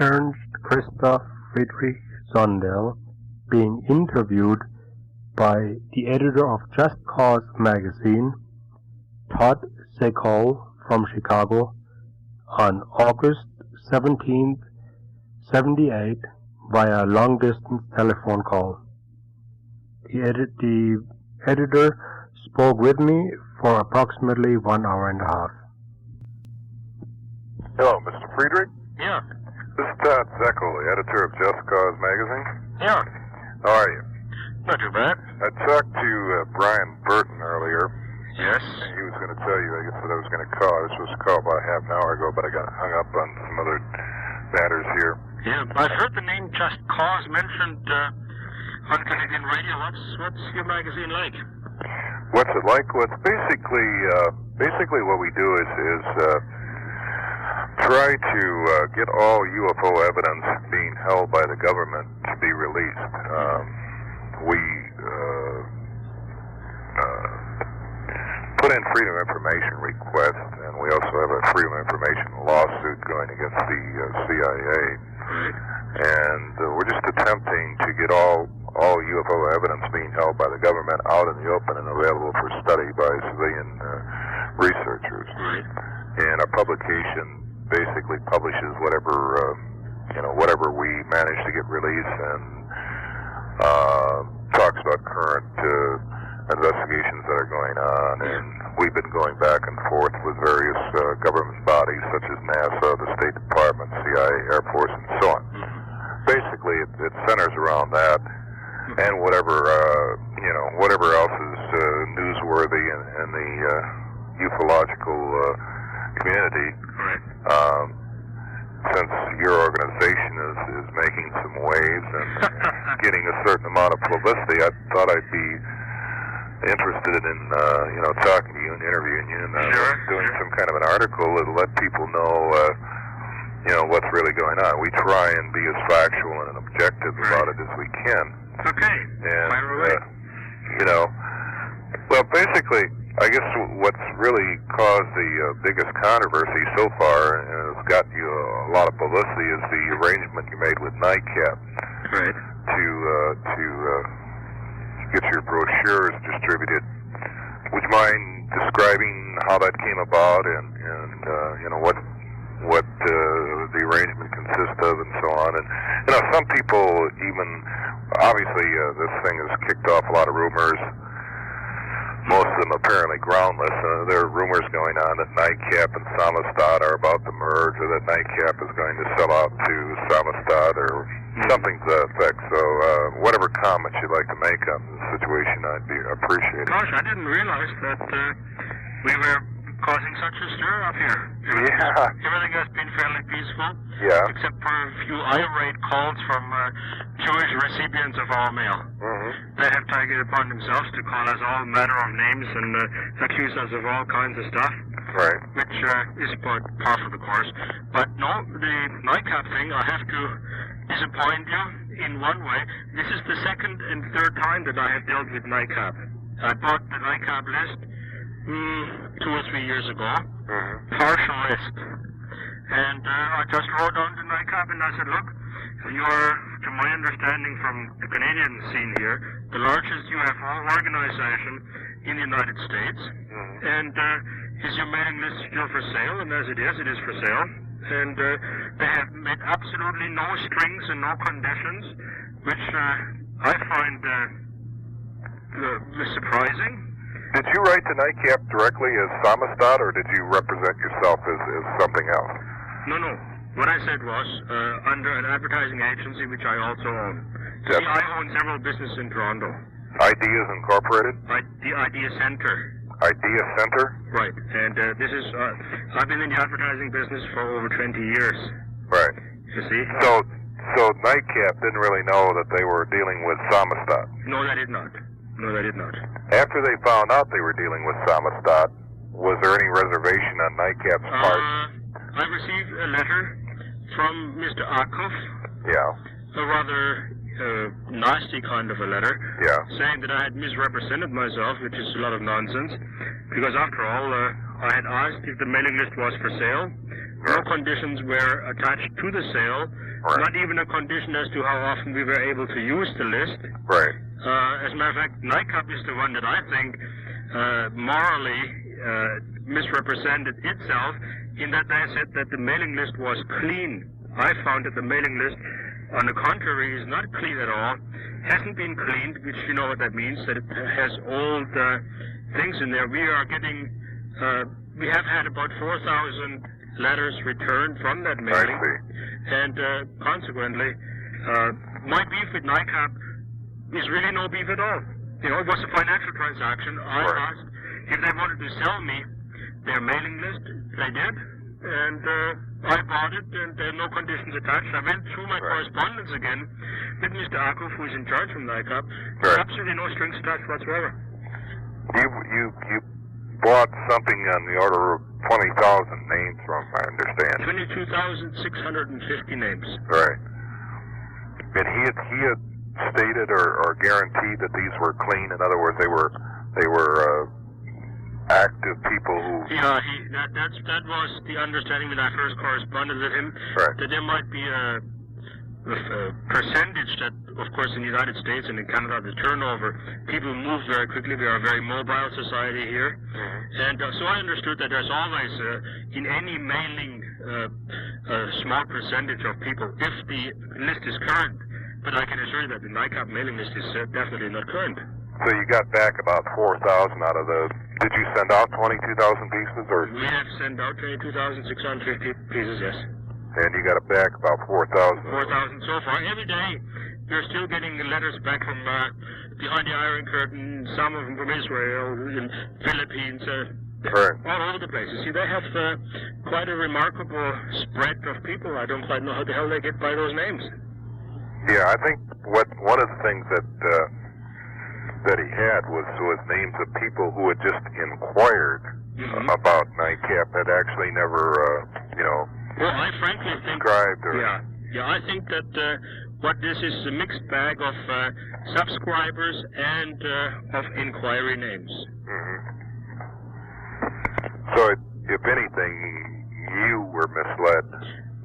Ernst Christof Friedrich Zundel being interviewed by the editor of Just Cause magazine, Todd Sekol from Chicago, on August 17, 1978, via a long-distance telephone call. The editor spoke with me for approximately 1 hour and a half. Hello, Mr. Friedrich? Yeah. This is Todd Sekol, the editor of Just Cause magazine. Yeah. How are you? Not too bad. I talked to Brian Burton earlier. Yes. And he was going to tell you, I guess, that I was going to call. I was supposed to call about half an hour ago, but I got hung up on some other matters here. Yeah, I've heard the name Just Cause mentioned on Canadian radio. What's your magazine like? What's it like? Well, it's basically what we do is try to get all UFO evidence being held by the government to be released. We put in freedom of information requests, and we also have a freedom of information lawsuit going against the CIA. And we're just attempting to get all UFO evidence being held by the government out in the open and available for study by civilian researchers. And our publication basically publishes whatever we manage to get released, and talks about current investigations that are going on. And we've been going back and forth with various government bodies such as NASA, the State Department, CIA, Air Force, and so on. Basically, it centers around that and whatever else is newsworthy in the ufological community. Since your organization is making some waves and getting a certain amount of publicity, I thought I'd be interested in talking to you and interviewing you and doing some kind of an article that'll let people know what's really going on. We try and be as factual and objective about it as we can. Okay. And fire away. Well, basically, I guess what's really caused the biggest controversy so far, and has gotten you a lot of publicity, is the arrangement you made with NICAP to get your brochures distributed. Would you mind describing how that came about and what the arrangement consists of and so on? And some people even, obviously, this thing has kicked off a lot of rumors. Most of them apparently groundless. There are rumors going on that NICAP and Samisdat are about to merge, or that NICAP is going to sell out to Samisdat, or something to that effect. So whatever comments you'd like to make on the situation, I'd be appreciated. Gosh, I didn't realize that we were causing such a stir up here. Everything has been fairly peaceful, except for a few irate calls from Jewish recipients of our mail. They have taken it upon themselves to call us all manner of names and accuse us of all kinds of stuff, which is par for the course. But no, the NICAP thing, I have to disappoint you in one way. This is the second and third time that I have dealt with NICAP. I bought the NICAP list 2 or 3 years ago, partial list, and I just wrote on to NICAP and I said, look, you are, to my understanding from the Canadian scene here, the largest UFO organization in the United States, and is your mailing list still for sale? And as it is for sale, and they have made absolutely no strings and no conditions, which I find surprising. Did you write to NICAP directly as Samisdat, or did you represent yourself as something else? No. What I said was, under an advertising agency, which I also own. See, I own several businesses in Toronto. Ideas Incorporated? The Idea Center. Idea Center? Right. And this is, I've been in the advertising business for over 20 years. Right. You see? So NICAP didn't really know that they were dealing with Samisdat? No, they did not. After they found out they were dealing with Samisdat, was there any reservation on NICAP's part? I received a letter from Mr. Akov. A rather nasty kind of a letter. Saying that I had misrepresented myself, which is a lot of nonsense. Because after all, I had asked if the mailing list was for sale. No conditions were attached to the sale. Not even a condition as to how often we were able to use the list. Right. As a matter of fact, NICAP is the one that I think morally misrepresented itself in that they said that the mailing list was clean. I found that the mailing list, on the contrary, is not clean at all. Hasn't been cleaned, which you know what that means, that it has old things in there. We are getting, we have had about 4,000 letters returned from that mailing. And consequently, my beef with NICAP is really no beef at all. You know, it was a financial transaction. I asked if they wanted to sell me their mailing list. They did. And I bought it, and there are no conditions attached. I went through my correspondence again with Mr. Akuf, who is in charge from NICAP. There's absolutely no strings attached whatsoever. You bought something on the order of 20,000 names from, I understand. 22,650 names. Right. And he had stated or guaranteed that these were clean. In other words, they were active people who... Yeah, that was the understanding when I first corresponded with him, that there might be a percentage that, of course, in the United States and in Canada, the turnover, people move very quickly. We are a very mobile society here. And so I understood that there's always, in any mailing, a small percentage of people, if the list is current. But I can assure you that the NICAP mailing list is definitely not current. So you got back about 4,000 out of the... Did you send out 22,000 pieces, or...? We have sent out 22,650 pieces, yes. And you got it back about 4,000? 4,000 so far. Every day, we're still getting letters back from behind the Iron Curtain, some of them from Israel, in Philippines, all over the place. You see, they have quite a remarkable spread of people. I don't quite know how the hell they get by those names. Yeah, I think one of the things that he had was names of people who had just inquired about NICAP, had actually never, well, I frankly think... I think that what this is a mixed bag of subscribers and of inquiry names. So, if anything, you were misled.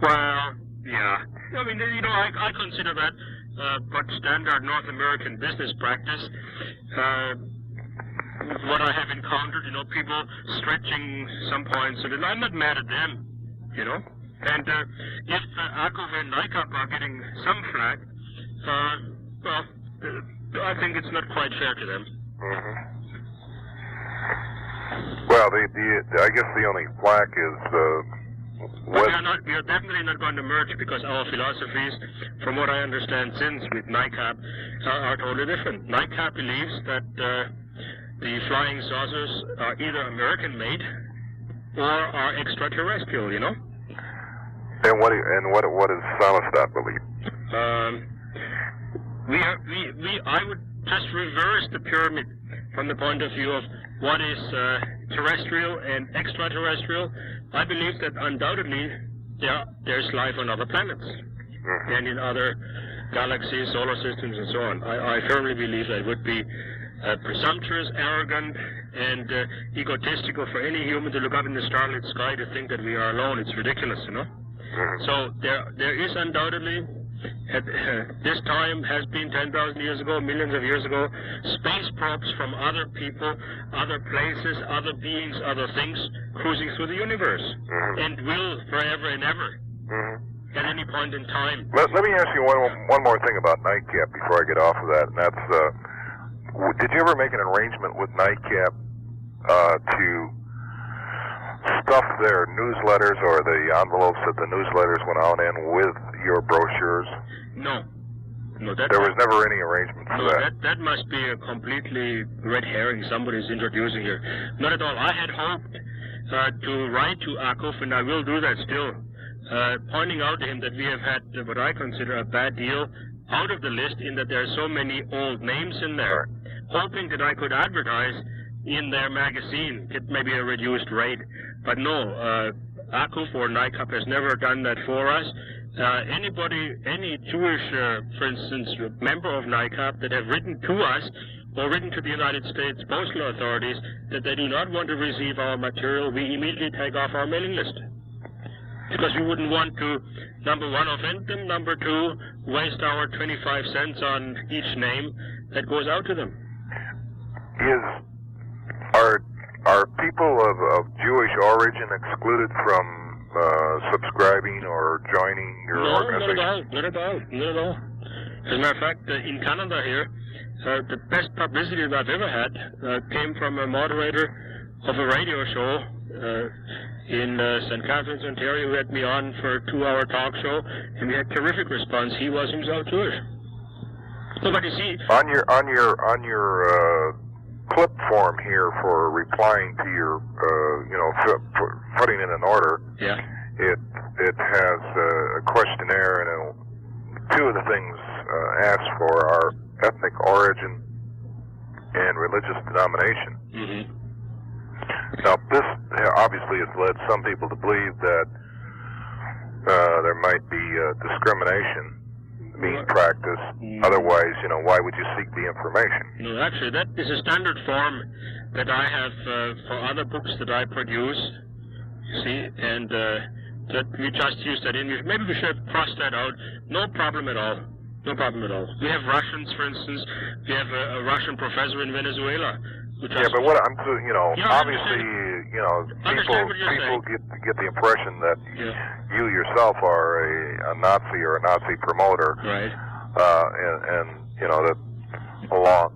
Well, yeah. I mean, I consider that but standard North American business practice. What I have encountered, people stretching some points, and I'm not mad at them, And if Akuf and NICAP are getting some flack, I think it's not quite fair to them. Well, I guess the only flack is... we are definitely not going to merge, because our philosophies, from what I understand since with NICAP, are totally different. NICAP believes that the flying saucers are either American-made or are extraterrestrial, And what does Samisdat believe? I would just reverse the pyramid from the point of view of what is terrestrial and extraterrestrial. I believe that undoubtedly there's life on other planets and in other galaxies, solar systems, and so on. I firmly believe that it would be presumptuous, arrogant, and egotistical for any human to look up in the starlit sky to think that we are alone. It's ridiculous, So there is undoubtedly, at this time has been 10,000 years ago, millions of years ago, space probes from other people, other places, other beings, other things cruising through the universe, and will forever and ever, at any point in time. Let me ask you one more thing about NICAP before I get off of that, and that's, did you ever make an arrangement with NICAP to stuff their newsletters or the envelopes that the newsletters went out in with your brochures? No, there was never any arrangement for that. That must be a completely red herring somebody's introducing here. Not at all. I had hoped to write to Akuf, and I will do that still, pointing out to him that we have had what I consider a bad deal out of the list, in that there are so many old names in there, hoping that I could advertise in their magazine, get maybe a reduced rate. But no, Akuf or NICAP has never done that for us. Any Jewish, for instance, member of NICAP that have written to us or written to the United States postal authorities that they do not want to receive our material, we immediately take off our mailing list. Because we wouldn't want to, number one, offend them, number two, waste our 25 cents on each name that goes out to them. Are people of Jewish origin excluded from subscribing or joining your organization? Not at all. As a matter of fact, in Canada here, the best publicity that I've ever had came from a moderator of a radio show in St. Catharines, Ontario, who had me on for a 2-hour talk show, and we had terrific response. He was himself Jewish. So, but you see, on your clip form here for replying to your, putting in an order. Yeah. It has a questionnaire, and two of the things asked for are ethnic origin and religious denomination. Mm-hmm. Now, this obviously has led some people to believe that there might be discrimination being practiced. Otherwise, why would you seek the information? No, actually, that is a standard form that I have for other books that I produce, you see, and that we just use that in. Maybe we should cross that out. No problem at all. No problem at all. We have Russians, for instance. We have a Russian professor in Venezuela. Yeah, but what I'm, obviously, people get the impression that you yourself are a Nazi or a Nazi promoter, right? That along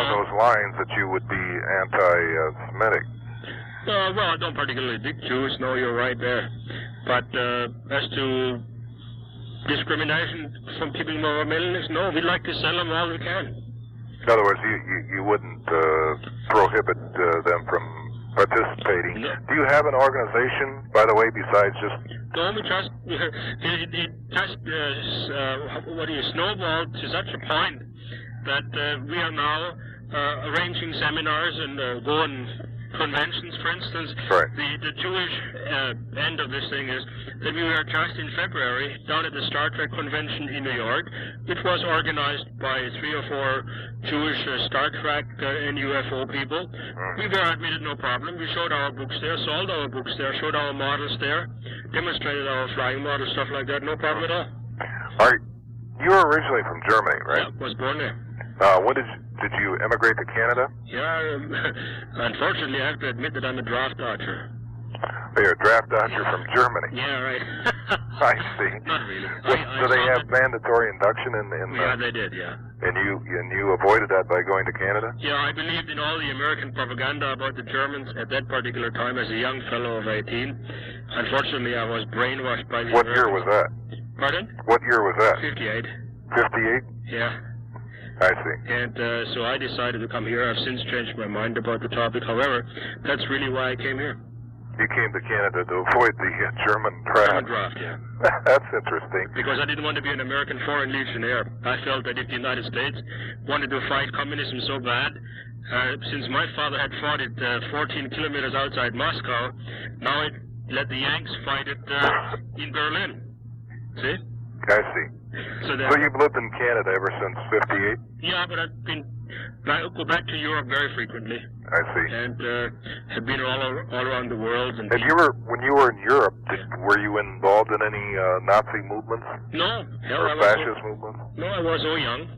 those lines that you would be anti-Semitic. Well, I don't particularly dig Jews. No, you're right there. But as to discrimination from people who are Mennonites, no, we'd like to sell them all we can. In other words, you wouldn't prohibit them from participating. No. Do you have an organization, by the way, besides just... No, we just... snowballed to such a point that we are now arranging seminars and going conventions, for instance. Right. The Jewish end of this thing is that we were just in February down at the Star Trek convention in New York, which was organized by 3 or 4 Jewish Star Trek and UFO people. We were admitted, no problem. We showed our books there, sold our books there, showed our models there, demonstrated our flying models, stuff like that. No problem at all. All right. You were originally from Germany, right? Yeah, was born there. When did you emigrate to Canada? Yeah, unfortunately, I have to admit that I'm a draft dodger. Oh, you're a draft dodger from Germany. Yeah, right. I see. Not really. Do they have mandatory induction in Yeah, they did, yeah. And you avoided that by going to Canada? Yeah, I believed in all the American propaganda about the Germans at that particular time as a young fellow of 18. Unfortunately, I was brainwashed by the What Americans. year was that? Pardon? What year was that? 58. 58? Yeah. I see. And so I decided to come here. I've since changed my mind about the topic. However, that's really why I came here. You came to Canada to avoid the German draft. German draft, yeah. That's interesting. Because I didn't want to be an American foreign legionnaire. I felt that if the United States wanted to fight communism so bad, since my father had fought it 14 kilometers outside Moscow, now it let the Yanks fight it in Berlin. See? I see. So you've lived in Canada ever since 58? Yeah, but I go back to Europe very frequently. I see. And have been all around the world. And when you were in Europe, were you involved in any Nazi movements? No. Or fascist movements? No, I was so young.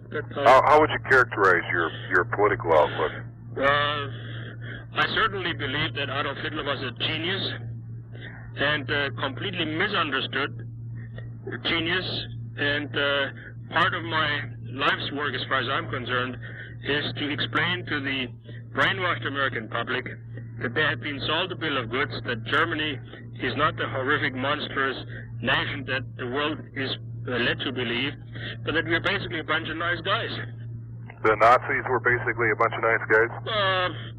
How would you characterize your political outlook? I certainly believe that Adolf Hitler was a genius and completely misunderstood genius. And part of my life's work, as far as I'm concerned, is to explain to the brainwashed American public that they have been sold a bill of goods, that Germany is not the horrific, monstrous nation that the world is led to believe, but that we're basically a bunch of nice guys. The Nazis were basically a bunch of nice guys?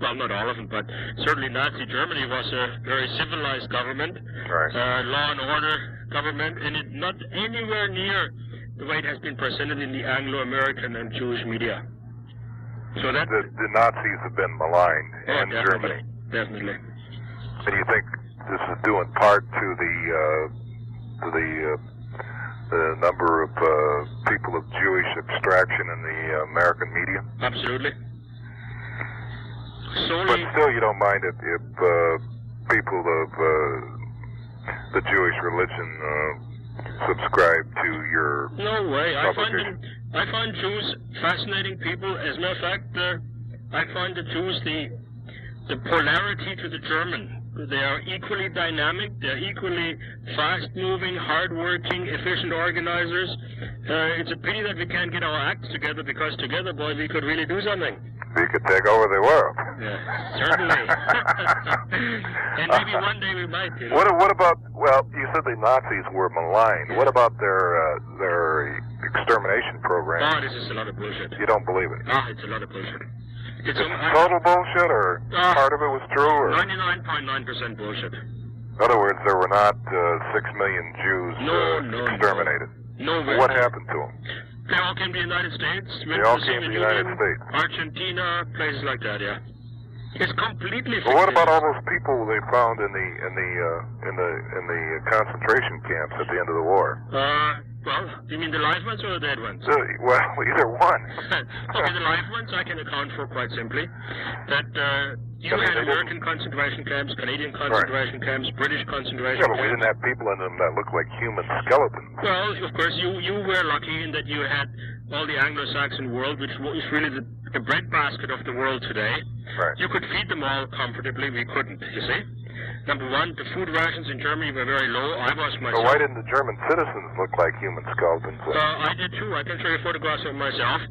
Well, not all of them, but certainly Nazi Germany was a very civilized government, right. Law and order government, and it not anywhere near the way it has been presented in the Anglo-American and Jewish media. So that the Nazis have been maligned in definitely, Germany. Definitely. And you think this is due in part to the number of people of Jewish extraction in the American media? Absolutely. But still, you don't mind if people of the Jewish religion subscribe to your No way. publication? I find Jews fascinating people. As a matter of fact, I find the Jews the polarity to the German. They are equally dynamic. They're equally fast-moving, hard-working, efficient organizers. It's a pity that we can't get our acts together, because together, boy, we could really do something. We could take over the world. Yeah, certainly. And maybe one day we might. You know? What about? Well, you said the Nazis were maligned. What about their extermination program? Oh, this is a lot of bullshit. You don't believe it? Ah, it's a lot of bullshit. It's total bullshit, or part of it was true? Or 99.9% bullshit. In other words, there were not 6 million Jews exterminated. No. What happened to them? They all came to the United States. They all came to the United States. Argentina, places like that, yeah. It's completely. Well, what about all those people they found in the concentration camps at the end of the war? Well, you mean the live ones or the dead ones? Well, either one. Okay, the live ones I can account for quite simply. That you had American concentration camps, Canadian concentration camps, British concentration camps. Yeah, but we didn't have people in them that looked like human skeletons. Well, of course, you were lucky in that you had all the Anglo-Saxon world, which is really the breadbasket of the world today. Right. You could feed them all comfortably. We couldn't, you see. Number one, the food rations in Germany were very low. I was myself. So why didn't the German citizens look like human skeletons? I did too. I can show you photographs of myself.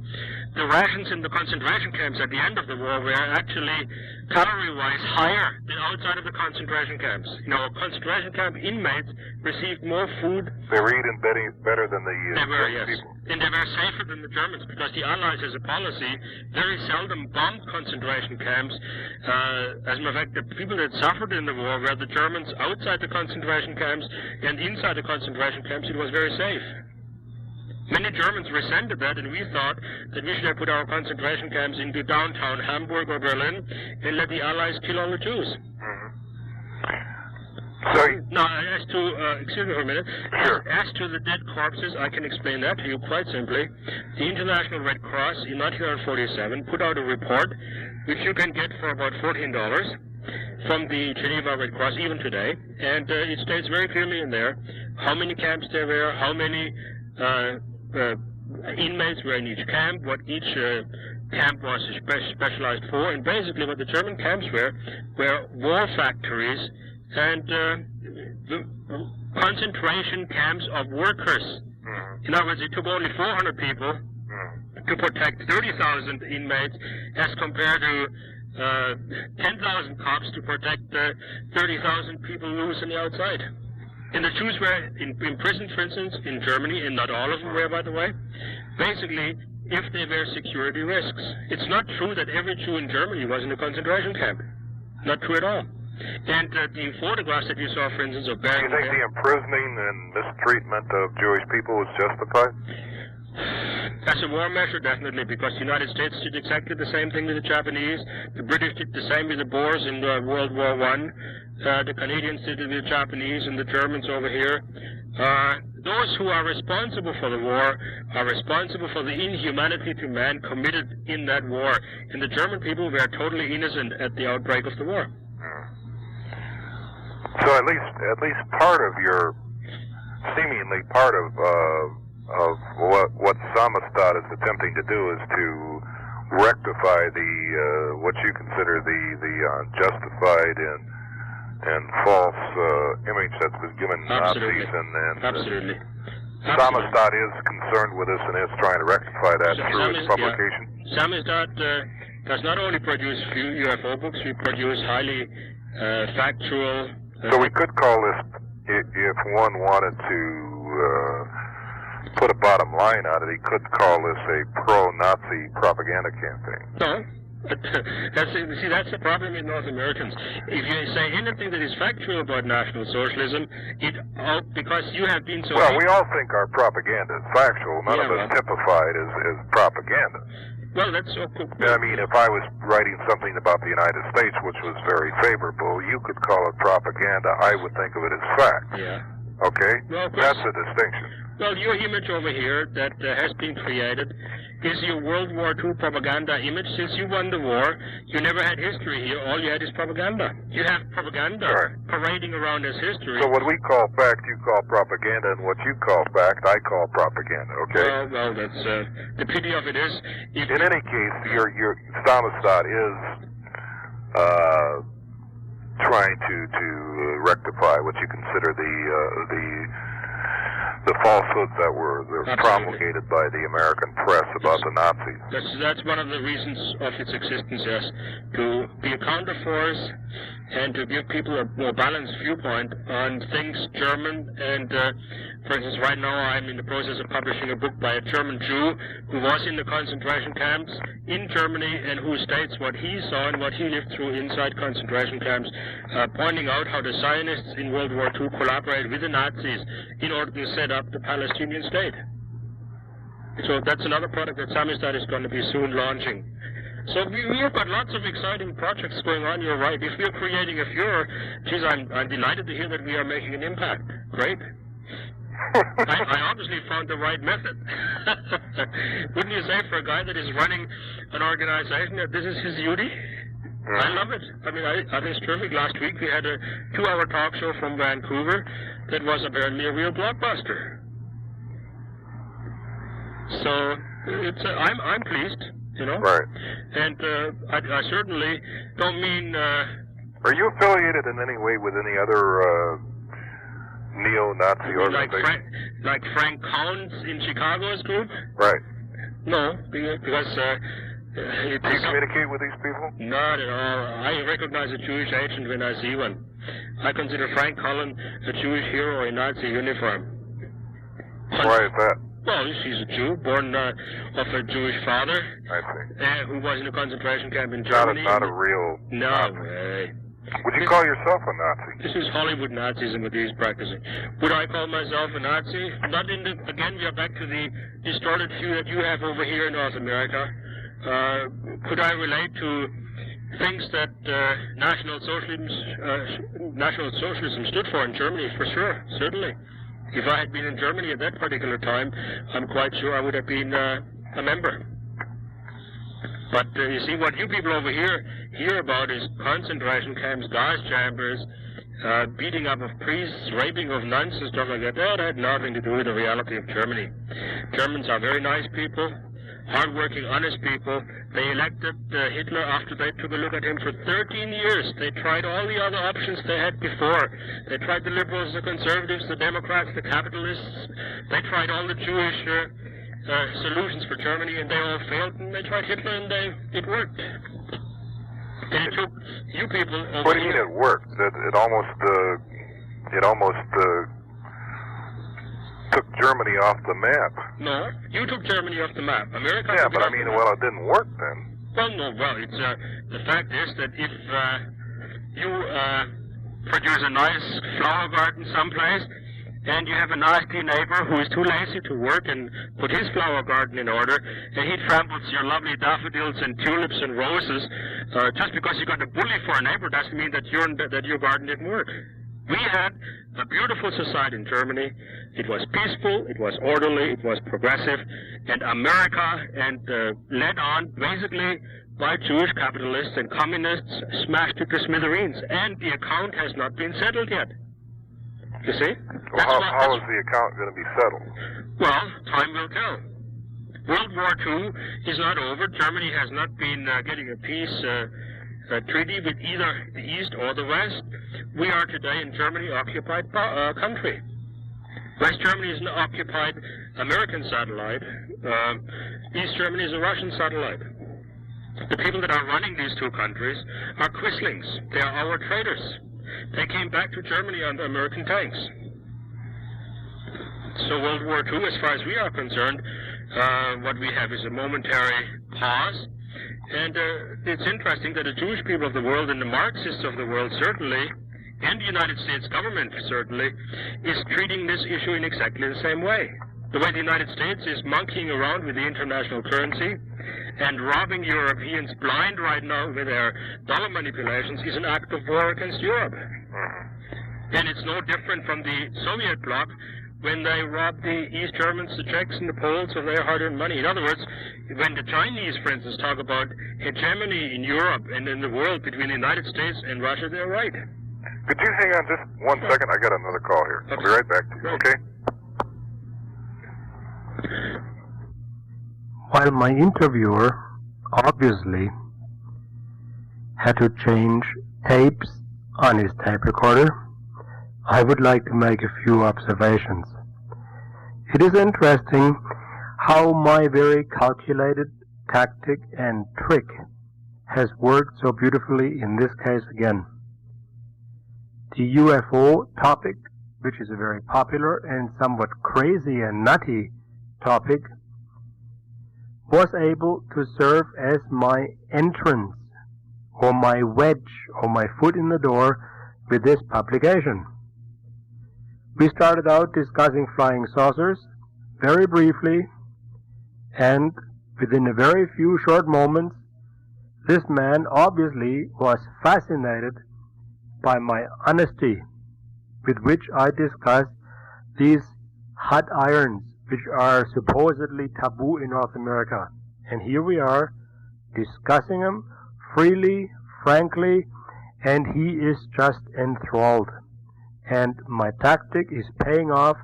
The rations in the concentration camps at the end of the war were actually calorie-wise higher than outside of the concentration camps. You know, concentration camp inmates received more food. They were eating better than the they were, yes. people. And they were safer than the Germans, because the Allies, as a policy, very seldom bombed concentration camps. As a matter of fact, the people that suffered in the war were the Germans outside the concentration camps, and inside the concentration camps it was very safe. Many Germans resented that, and we thought that we should have put our concentration camps into downtown Hamburg or Berlin and let the Allies kill all the Jews. Now, as to, excuse me for a minute, as to the dead corpses, I can explain that to you quite simply. The International Red Cross in 1947 put out a report, which you can get for about $14 from the Geneva Red Cross, even today, and it states very clearly in there how many camps there were, how many inmates were in each camp, what each camp was specialized for, and basically what the German camps were war factories and concentration camps of workers. In other words, it took only 400 people to protect 30,000 inmates, as compared to 10,000 cops to protect 30,000 people loose on the outside. And the Jews were imprisoned, for instance, in Germany, and not all of them were, by the way, basically, if they were security risks. It's not true that every Jew in Germany was in a concentration camp. Not true at all. And the photographs that you saw, for instance, of Bergen... Do you think the imprisoning and mistreatment of Jewish people was justified? As a war measure, definitely, because the United States did exactly the same thing with the Japanese. The British did the same with the Boers in World War I. The Canadians did it with the Japanese and the Germans over here. Those who are responsible for the war are responsible for the inhumanity to man committed in that war. And the German people were totally innocent at the outbreak of the war. So at least part of your, seemingly part of what Samisdat is attempting to do is to rectify the what you consider the justified and false image that's been given Nazis, and Absolutely. Samisdat is concerned with this and is trying to rectify that through its publication. Yeah. Samisdat does not only produce few UFO books, we produce highly factual. So we could call this, if one wanted to put a bottom line on it, he could call this a pro-Nazi propaganda campaign. No. That's the problem with North Americans. If you say anything that is factual about National Socialism, because you have been so... Well, we all think our propaganda is factual. None of us typify it as propaganda. Well, that's... I mean, if I was writing something about the United States, which was very favorable, you could call it propaganda. I would think of it as fact. Yeah. Okay? Well, that's a distinction. Well, your image over here that has been created is your World War II propaganda image. Since you won the war, you never had history here. All you had is propaganda. You have propaganda parading around as history. So what we call fact, you call propaganda, and what you call fact, I call propaganda, okay? Well, that's, the pity of it is... In any case, your Samisdat is trying to rectify what you consider the falsehoods that were promulgated by the American press about the Nazis. That's one of the reasons of its existence, yes, to be a counterforce and to give people a more balanced viewpoint on things German. And for instance, right now I'm in the process of publishing a book by a German Jew who was in the concentration camps in Germany and who states what he saw and what he lived through inside concentration camps, pointing out how the Zionists in World War II collaborated with the Nazis in order to set up the Palestinian state. So that's another product that Samisdat is going to be soon launching. So we've got lots of exciting projects going on, you're right. If we're creating a Führer, geez, I'm delighted to hear that we are making an impact. Great. I obviously found the right method. Wouldn't you say for a guy that is running an organization that this is his duty? I love it. I mean, I think it's terrific. Last week we had a 2-hour talk show from Vancouver that was apparently a real blockbuster. So it's I'm pleased, you know. Right. And I certainly don't mean. Are you affiliated in any way with any other neo-Nazi organization? Like Frank Counts in Chicago's group? Right. No, because. Do you communicate with these people? Not at all. I recognize a Jewish agent when I see one. I consider Frank Cullen a Jewish hero in Nazi uniform. Why is that? Well, he's a Jew, born of a Jewish father. I see. Who was in a concentration camp in Germany. Not a real Nazi. Way. Would you call yourself a Nazi? This is Hollywood Nazism that he's practicing. Would I call myself a Nazi? Not in the... Again, we are back to the distorted view that you have over here in North America. Could I relate to things that National Socialism stood for in Germany? For sure, certainly. If I had been in Germany at that particular time, I'm quite sure I would have been a member. But you see, what you people over here hear about is concentration camps, gas chambers, beating up of priests, raping of nuns and stuff like that. That had nothing to do with the reality of Germany. Germans are very nice people, hard-working, honest people. They elected Hitler after they took a look at him for 13 years. They tried all the other options they had before. They tried the liberals, the conservatives, the Democrats, the capitalists. They tried all the Jewish solutions for Germany, and they all failed. And they tried Hitler, and it worked. And it took you people over. What do you mean it worked? It almost took Germany off the map. No, you took Germany off the map. America. Yeah, but I mean, well, it didn't work then. Well, no. Well, it's the fact is that if you produce a nice flower garden someplace, and you have a nasty neighbor who is too lazy to work and put his flower garden in order, and he tramples your lovely daffodils and tulips and roses, just because you got a bully for a neighbor doesn't mean that your garden didn't work. We had a beautiful society in Germany. It was peaceful, it was orderly, it was progressive, and America, led on basically by Jewish capitalists and communists, smashed it to smithereens, and the account has not been settled yet. You see? Well, how is the account going to be settled? Well, time will tell. World War II is not over. Germany has not been getting a peace treaty with either the East or the West. We are today in Germany occupied country. West Germany is an occupied American satellite. East Germany is a Russian satellite. The people that are running these two countries are Quislings. They are our traitors. They came back to Germany under American tanks. So World War II, as far as we are concerned, what we have is a momentary pause. And it's interesting that the Jewish people of the world and the Marxists of the world certainly, and the United States government certainly, is treating this issue in exactly the same way. The way the United States is monkeying around with the international currency and robbing Europeans blind right now with their dollar manipulations is an act of war against Europe. And it's no different from the Soviet bloc, when they robbed the East Germans, the Czechs, and the Poles of their hard-earned money. In other words, when the Chinese, for instance, talk about hegemony in Europe and in the world between the United States and Russia, they're right. Could you hang on just 1 second? I got another call here. I'll be right back to you, okay? While my interviewer obviously had to change tapes on his tape recorder, I would like to make a few observations. It is interesting how my very calculated tactic and trick has worked so beautifully in this case again. The UFO topic, which is a very popular and somewhat crazy and nutty topic, was able to serve as my entrance or my wedge or my foot in the door with this publication. We started out discussing flying saucers very briefly, and within a very few short moments, this man obviously was fascinated by my honesty with which I discuss these hot irons which are supposedly taboo in North America. And here we are discussing them freely, frankly, and he is just enthralled. And my tactic is paying off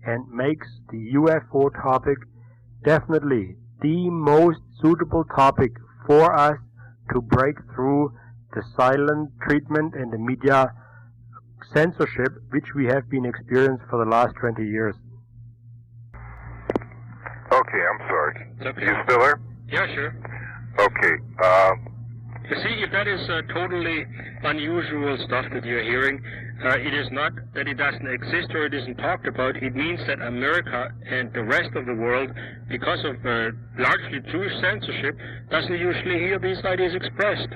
and makes the UFO topic definitely the most suitable topic for us to break through the silent treatment and the media censorship which we have been experiencing for the last 20 years. Okay, I'm sorry. Okay. You still there? Yeah, sure. Okay. You see, if that is totally unusual stuff that you're hearing, it is not that it doesn't exist or it isn't talked about. It means that America and the rest of the world, because of largely Jewish censorship, doesn't usually hear these ideas expressed.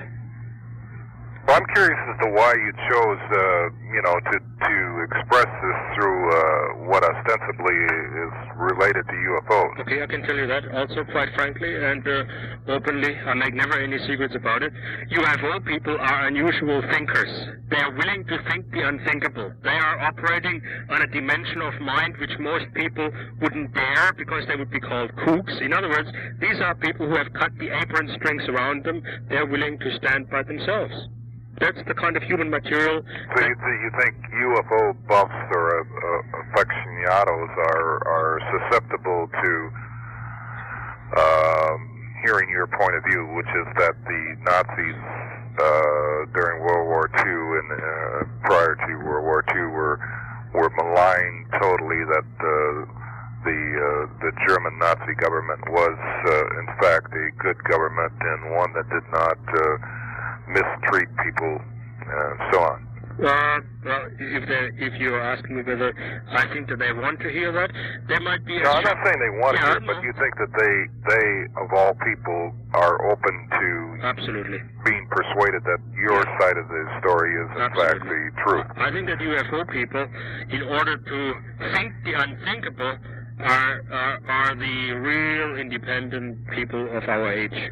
Well, I'm curious as to why you chose, to express this through what ostensibly is related to UFOs. Okay, I can tell you that also quite frankly and openly. I make never any secrets about it. UFO people are unusual thinkers. They are willing to think the unthinkable. They are operating on a dimension of mind which most people wouldn't dare because they would be called kooks. In other words, these are people who have cut the apron strings around them. They're willing to stand by themselves. That's the kind of human material. So you think UFO buffs or aficionados are susceptible to hearing your point of view, which is that the Nazis during World War II and prior to World War II were maligned totally, that the German Nazi government was in fact a good government and one that did not mistreat people, and so on. Well, if you're asking me whether I think that they want to hear that, there might be. No, I'm not saying they want to hear it, but you think that they of all people are open to absolutely being persuaded that your side of the story is in fact the truth. I think that UFO people, in order to think the unthinkable, are the real independent people of our age.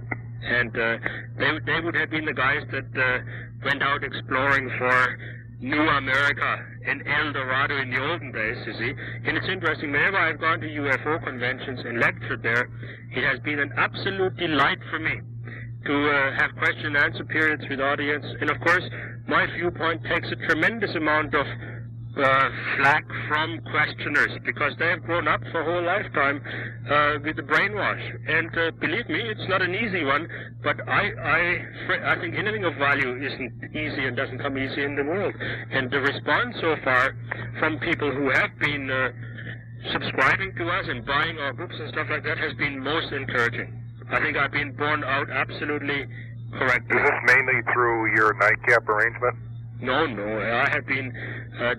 And they would have been the guys that went out exploring for New America and El Dorado in the olden days, you see. And it's interesting, whenever I've gone to UFO conventions and lectured there, it has been an absolute delight for me to have question and answer periods with audience. And of course, my viewpoint takes a tremendous amount of flack from questioners because they have grown up for a whole lifetime with the brainwash. And believe me, it's not an easy one, but I think anything of value isn't easy and doesn't come easy in the world. And the response so far from people who have been subscribing to us and buying our books and stuff like that has been most encouraging. I think I've been borne out absolutely correctly. Is this mainly through your nightcap arrangement? No. I have been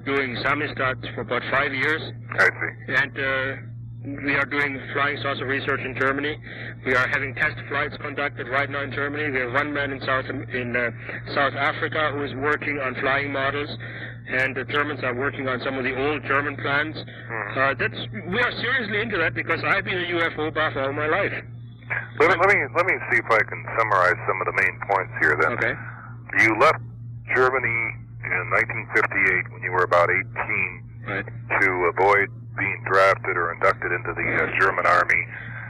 doing Samisdat for about 5 years. I see. And we are doing flying saucer research in Germany. We are having test flights conducted right now in Germany. We have one man in South Africa who is working on flying models, and the Germans are working on some of the old German plans. We are seriously into that because I've been a UFO buff all my life. Let me see if I can summarize some of the main points here then. Okay. You left Germany in 1958 when you were about 18 right. to avoid being drafted or inducted into the German army.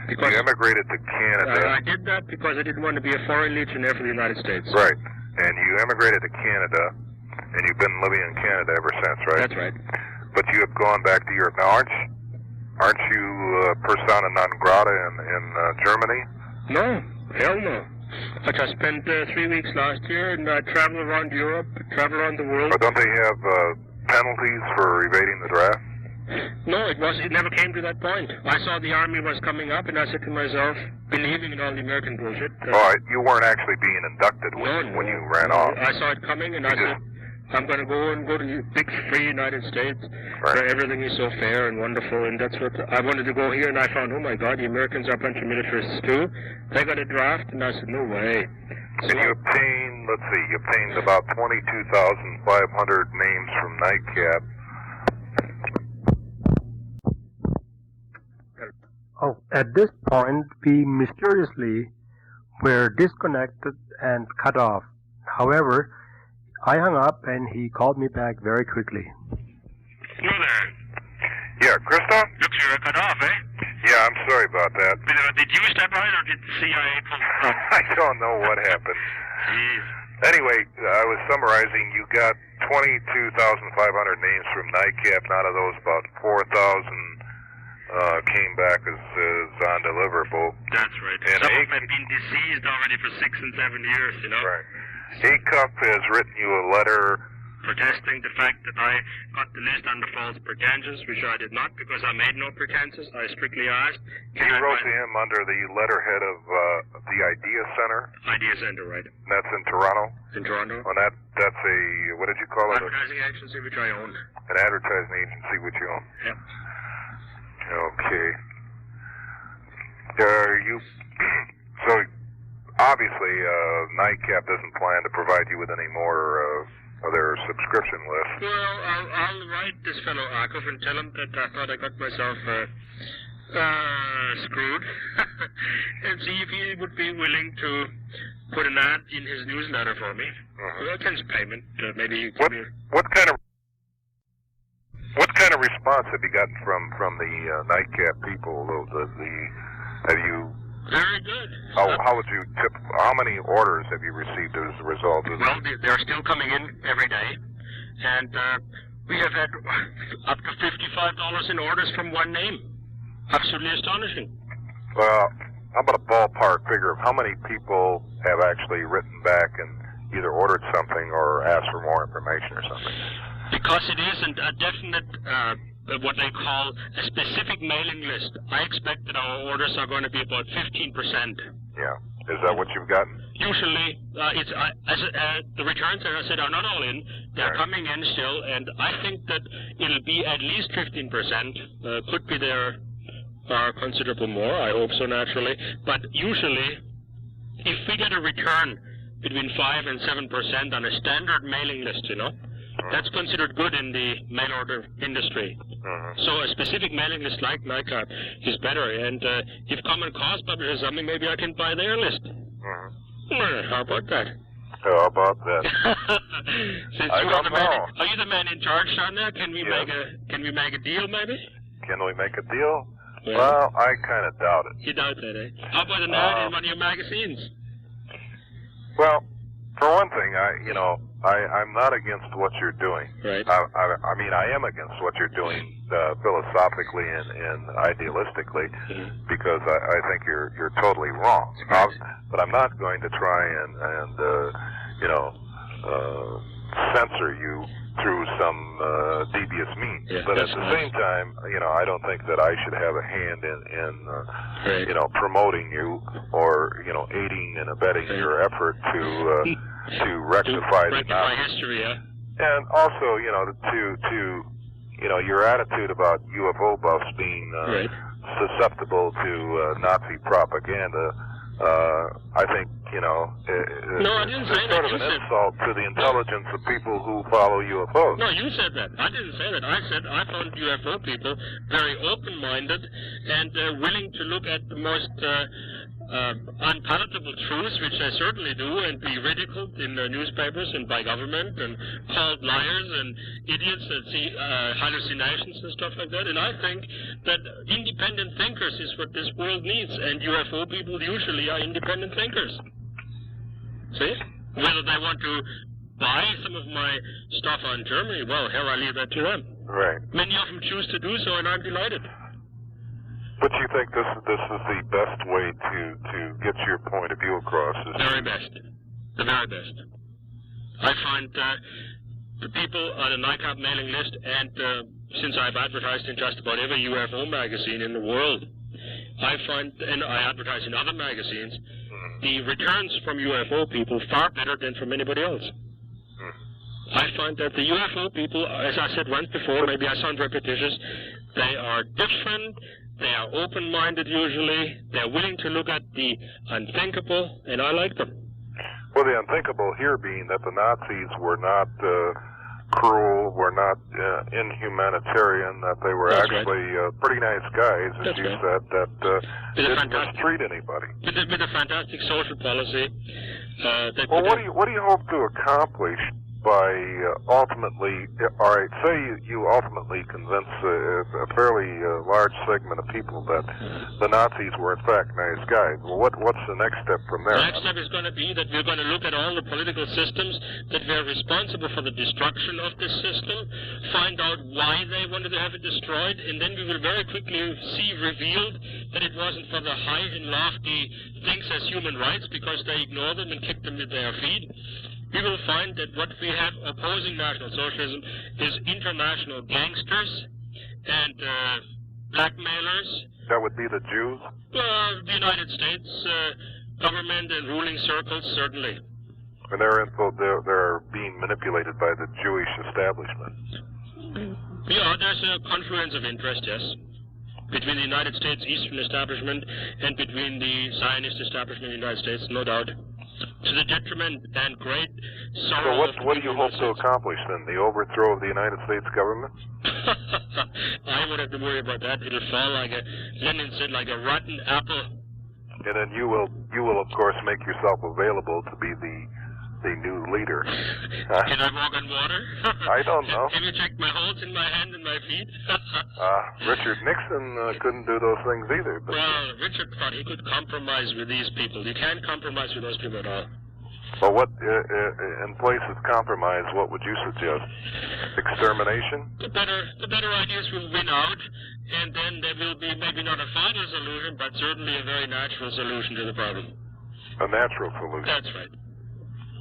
Because you emigrated to Canada. I did that because I didn't want to be a foreign legionnaire for the United States. Right. And you emigrated to Canada, and you've been living in Canada ever since, right? That's right. But you have gone back to Europe. Now, aren't you persona non grata in Germany? No. Hell no. I just spent 3 weeks last year, and I traveled around Europe, traveled around the world. But don't they have penalties for evading the draft? No, it never came to that point. I saw the army was coming up, and I said to myself, believing in all the American bullshit. You weren't actually being inducted when you ran off. I saw it coming, and I said, I'm going to go to the big free United States, where everything is so fair and wonderful, and that's what I wanted to go here, and I found, oh my God, the Americans are a bunch of militarists too. They got a draft, and I said, no way. So and you obtained about 22,500 names from NICAP. Oh, at this point, we mysteriously were disconnected and cut off. However, I hung up and he called me back very quickly. You there? Yeah, Christof? Looks you were cut off, eh? Yeah, I'm sorry about that. Did you step right or did the CIA pull up? I don't know what happened. Jeez. Anyway, I was summarizing. You got 22,500 names from NICAP. Out of those, about 4,000 came back as undeliverable. That's right. And some of them have been deceased already for 6 and 7 years, you know? Right. ACUP has written you a letter protesting the fact that I got the list under false pretenses, which I did not because I made no pretenses. I strictly asked. You wrote to him under the letterhead of the Idea Center? Idea Center, right. And that's in Toronto? In Toronto. And that's a, what did you call it? Advertising agency which I own. An advertising agency which you own? Yeah. Okay. So, obviously, NICAP doesn't plan to provide you with any more of their subscription list. Well, I'll write this fellow Akov and tell him that I thought I got myself screwed, and see if he would be willing to put an ad in his newsletter for me. Against payment, maybe. What kind of response have you gotten from the NICAP people? Have you? Very good. How would you tip? How many orders have you received as a result of? Well, they're still coming in every day, and we have had up to $55 in orders from one name. Absolutely astonishing. Well, how about a ballpark figure of how many people have actually written back and either ordered something or asked for more information or something? Because it isn't a definite, what they call a specific mailing list, I expect that our orders are going to be about 15%. Yeah. Is that what you've gotten? Usually, the returns, as I said, are not all in. They're coming in still, and I think that it'll be at least 15%. Could be there considerable more. I hope so, naturally. But usually, if we get a return between 5 and 7% on a standard mailing list, you know, that's considered good in the mail order industry. So a specific mailing list like NICAP is better. And if Common Cause publishes something, maybe I can buy their list. How about that? How about that? Since I don't know. Are you the man in charge down there? Can we make a deal, maybe? Can we make a deal? Well, I kind of doubt it. You doubt that, eh? How about an ad in one of your magazines? Well, for one thing, I'm not against what you're doing. Right. I mean, I am against what you're doing philosophically and idealistically, because I think you're totally wrong. But I'm not going to try and censor you through some devious means. Yeah, but at the same time, I don't think that I should have a hand in promoting you or aiding and abetting your effort to rectify history, yeah. And also, your attitude about UFO buffs being susceptible to Nazi propaganda, I think, it's sort of an insult to the intelligence of people who follow UFOs. No, you said that. I didn't say that. I said I found UFO people very open-minded and willing to look at the most unpalatable truths, which they certainly do, and be ridiculed in the newspapers and by government and called liars and idiots that see hallucinations and stuff like that. And I think that independent thinkers is what this world needs, and UFO people usually are independent thinkers. See? Whether they want to buy some of my stuff on Germany, well, hell, I leave that to them. Right. Many of them choose to do so, and I'm delighted. But you think this is the best way to get your point of view across? The very best. The very best. I find the people on the NICAP mailing list, and since I've advertised in just about every UFO magazine in the world, I find, and I advertise in other magazines, the returns from UFO people far better than from anybody else. I find that the UFO people, as I said once before, maybe I sound repetitious, they are different, they are open-minded usually, they're willing to look at the unthinkable, and I like them. Well, the unthinkable here being that the Nazis were not cruel, were not inhumanitarian, that they were actually pretty nice guys, as you said, that didn't mistreat anybody. With a fantastic social policy. Well, what do you hope to accomplish by ultimately, all right, say you ultimately convince a fairly large segment of people that the Nazis were in fact nice guys. Well, what's the next step from there? The next step is going to be that we're going to look at all the political systems that were responsible for the destruction of this system, find out why they wanted to have it destroyed, and then we will very quickly see revealed that it wasn't for the high and lofty things as human rights, because they ignore them and kick them with their feet. We will find that what we have opposing National Socialism is international gangsters and blackmailers. That would be the Jews? The United States government and ruling circles, certainly. And they're being manipulated by the Jewish establishment. Yeah, there's a confluence of interest, yes, between the United States Eastern establishment and between the Zionist establishment in the United States, no doubt. To the detriment and great sorrow. So what do you hope to accomplish then? The overthrow of the United States government? I wouldn't have to worry about that. It'll fall like Lenin said, like a rotten apple. And then you will of course make yourself available to be the new leader. Can I walk on water? I don't know. Have you checked my holes in my hand and my feet? Richard Nixon couldn't do those things either. But well, Richard thought he could compromise with these people. You can't compromise with those people at all. Well, what in place of compromise, what would you suggest? Extermination? The better ideas will win out, and then there will be maybe not a final solution, but certainly a very natural solution to the problem. A natural solution. That's right.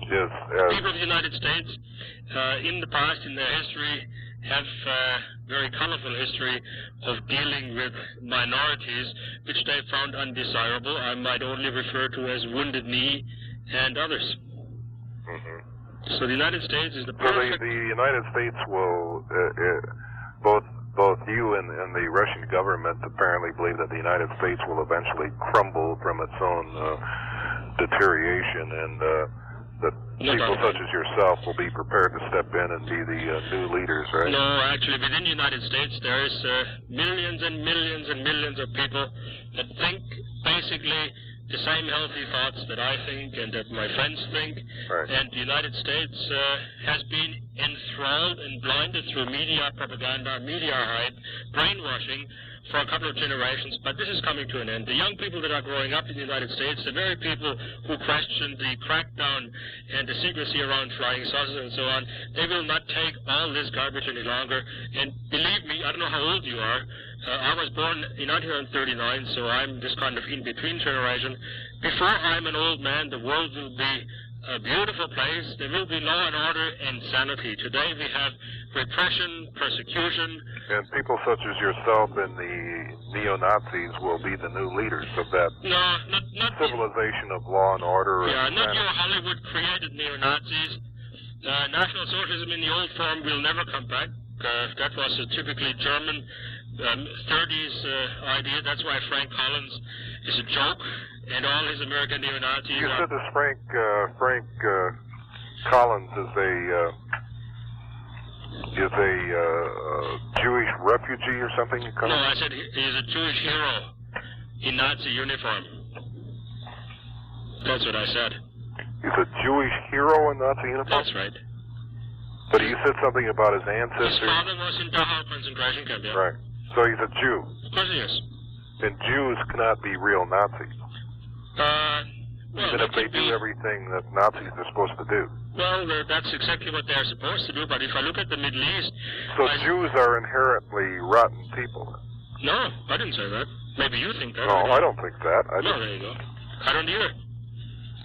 Yes. People of the United States, in the past, in their history, have very colorful history of dealing with minorities, which they found undesirable. I might only refer to as Wounded Knee and others. Mm-hmm. So the United States is the perfect... So the United States will, both you and the Russian government apparently believe that the United States will eventually crumble from its own deterioration, and that people such as yourself will be prepared to step in and be the new leaders, right? No, actually, within the United States, there is millions and millions and millions of people that think basically the same healthy thoughts that I think and that my friends think. Right. And the United States has been enthralled and blinded through media propaganda, media hype, brainwashing for a couple of generations, but this is coming to an end. The young people that are growing up in the United States, the very people who question the crackdown and the secrecy around flying saucers and so on, they will not take all this garbage any longer. And believe me, I don't know how old you are. I was born in 1939, so I'm this kind of in-between generation. Before I'm an old man, the world will be a beautiful place. There will be law and order and sanity. Today we have repression, persecution. And people such as yourself and the neo-Nazis will be the new leaders of that not civilization of law and order. Yeah, not your Hollywood-created neo-Nazis. National Socialism in the old form will never come back. That was a typically German 30s idea. That's why Frank Collins is a joke, and all his American neo-Nazis. You said this Frank Collins is a Jewish refugee or something? No, I said he's a Jewish hero in Nazi uniform. That's what I said. He's a Jewish hero in Nazi uniform? That's right. But you said something about his ancestors. His father was in Dachau concentration camp, yeah. Right. So he's a Jew. Of course he is. And Jews cannot be real Nazis. Well, even if they do everything that Nazis are supposed to do. Well, that's exactly what they're supposed to do, but if I look at the Middle East... So Jews are inherently rotten people. No, I didn't say that. Maybe you think that. No, I don't think that. No, there you go. I don't either.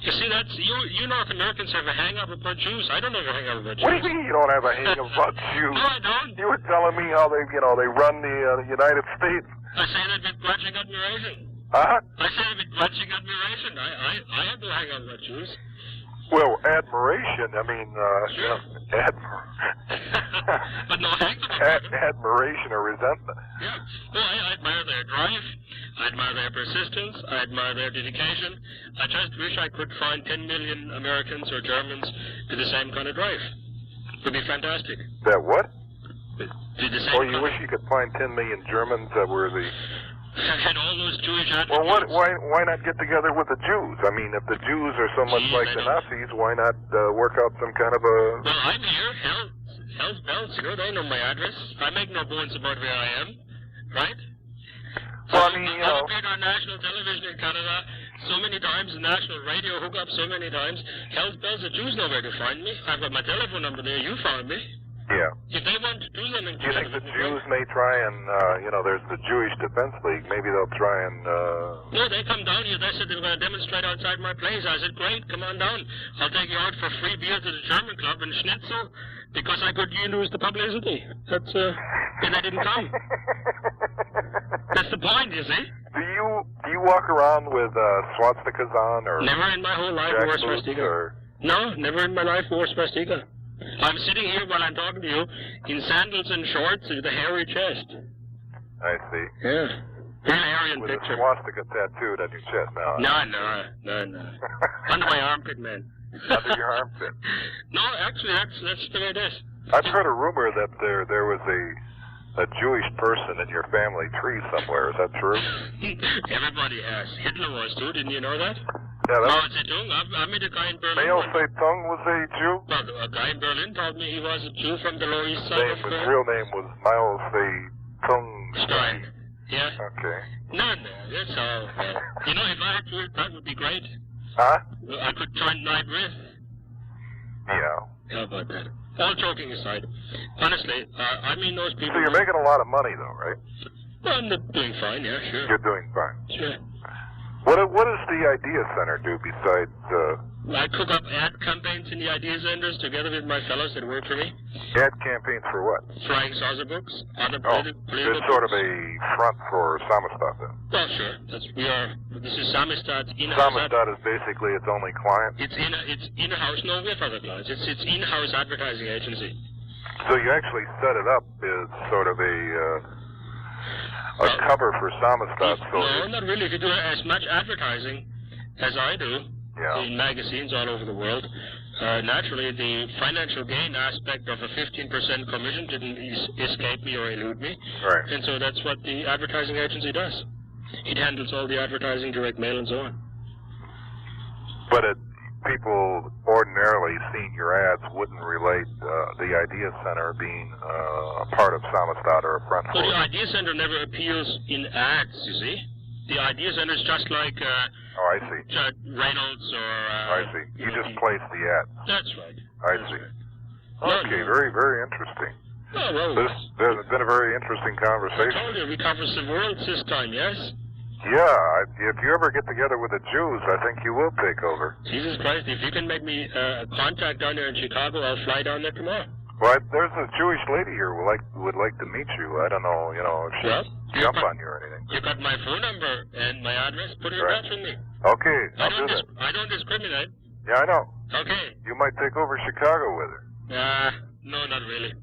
You see, that's you North Americans have a hang-up about Jews. I don't have a hang-up about Jews. What do you mean you don't have a hang-up about Jews? No, I don't. You were telling me how they run the United States. I say that with grudging admiration. Huh? I say it with grudging admiration. I have no hang-up about Jews. Well, admiration, I mean, sure. But no hang-up. Admiration or resentment. Yeah. Well, I admire their drive. I admire their persistence. I admire their dedication. I just wish I could find 10 million Americans or Germans with the same kind of drive. It would be fantastic. That what? With the same you wish you could find 10 million Germans that were the... And all those Jewish attributes. Well, why not get together with the Jews? I mean, if the Jews are so much like the Nazis, why not work out some kind of a... Well, I'm here. Hell's bells, they know my address. I make no bones about where I am, right? Well, I mean, I've appeared on national television in Canada so many times, national radio hook up so many times. Hell's bells, the Jews know where to find me. I've got my telephone number there. You found me. Yeah. If they want to do something... Do you think the Jews may try and, there's the Jewish Defense League, maybe they'll try and... No, they come down here. They said they were going to demonstrate outside my place. I said, great, come on down. I'll take you out for free beer to the German club and schnitzel, because I could use the publicity. That's, and they didn't come. That's the point, you see. Do you walk around with swastikas on, or... Never in my whole life wore swastika. Or... No, never in my life wore swastika. I'm sitting here while I'm talking to you in sandals and shorts with a hairy chest. I see. Yeah. Real hairy and with picture. With a swastika tattooed on your chest now. No. Under my armpit, man. Under your armpit? No, actually, that's the way it is. I've heard a rumor that there was a Jewish person in your family tree somewhere. Is that true? Everybody has. Hitler was too. Didn't you know that? Yeah, Mao Zedong. I met a guy in Berlin. Mao Zedong was a Jew? Well, a guy in Berlin told me he was a Jew from the Lower East Side of His real name was Mao Zedong. Stein. Yeah. Okay. No, that's all. If I had to, that would be great. Huh? I could join night with. Yeah. How about that? All joking aside, honestly, I mean those people... So you're making a lot of money, though, right? Well, I'm doing fine, yeah, sure. You're doing fine. Sure. What does the Idea Center do besides... I cook up ad campaigns in the Idea Centers together with my fellows that work for me. Ad campaigns for what? Flying saucer books, other political it's sort of a front for Samisdat, then? Well, sure. This is Samisdat's in-house... Samisdat is basically its only client? It's in-house, no, we have other clients. It's in-house advertising agency. So you actually set it up as sort of a cover for Samisdat. No, not really. If you do as much advertising as I do, in magazines all over the world, naturally the financial gain aspect of a 15% commission didn't escape me or elude me. Right. And so that's what the advertising agency does. It handles all the advertising, direct mail, and so on. But people ordinarily seeing your ads wouldn't relate the Idea Center being a part of Samisdat or a front for it. The Idea Center never appeals in ads, you see. The Idea Center is just like I see. Reynolds or... I see. You just place the ad. That's right. I see. Right. Okay, very, very interesting. Oh, well, this has been a very interesting conversation. I told you, we covered some worlds this time, yes? Yeah, if you ever get together with the Jews, I think you will take over. Jesus Christ, if you can make me contact down there in Chicago, I'll fly down there tomorrow. Well, there's a Jewish lady here who would like to meet you. I don't know, if she'll jump on you or anything. You got my phone number and my address. Put it in touch with me. Okay, I'll do that. I don't discriminate. Yeah, I know. Okay. You might take over Chicago with her. No, not really.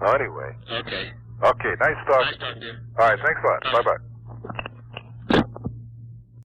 Well, anyway. Okay. Okay, nice talking. Nice talking to you. All right, thanks a lot. Bye-bye.